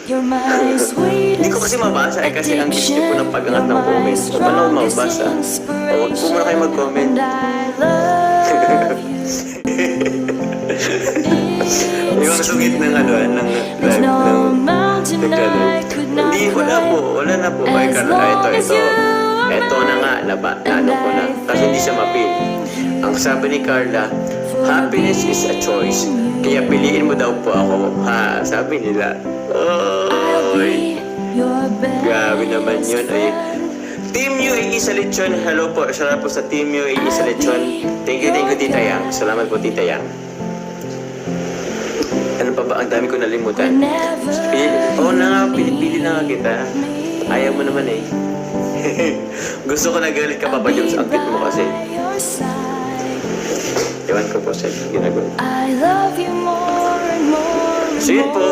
Hindi ko kasi mabasa eh, kasi ang gusto ko ng pag-angat ng comment. So, paano ko mabasa? O, wag po muna kayo mag-comment. Yung sungit ng ano, ng live, ng nagla-live. Hindi, wala na po. Ay, ito. Ito na nga, ano ko na. Kasi hindi siya mapil. Ang sabi ni Carla, happiness is a choice. Kaya piliin mo daw po ako. Ha, sabi nila. Oy, grabe naman yun. Ay, Team UAE sa lechon. Hello po. Shout po sa Team UAE sa lechon. Thank you, Tita Yang. Salamat po, Tita Yang. Ano pa ba? Ang dami ko nalimutan. Oo na nga, pili na nga kita. Ayaw mo naman eh. Gusto ko nagalit ka pa ba yung angkit mo kasi. Ewan ko po sa ginagawa. So yun po.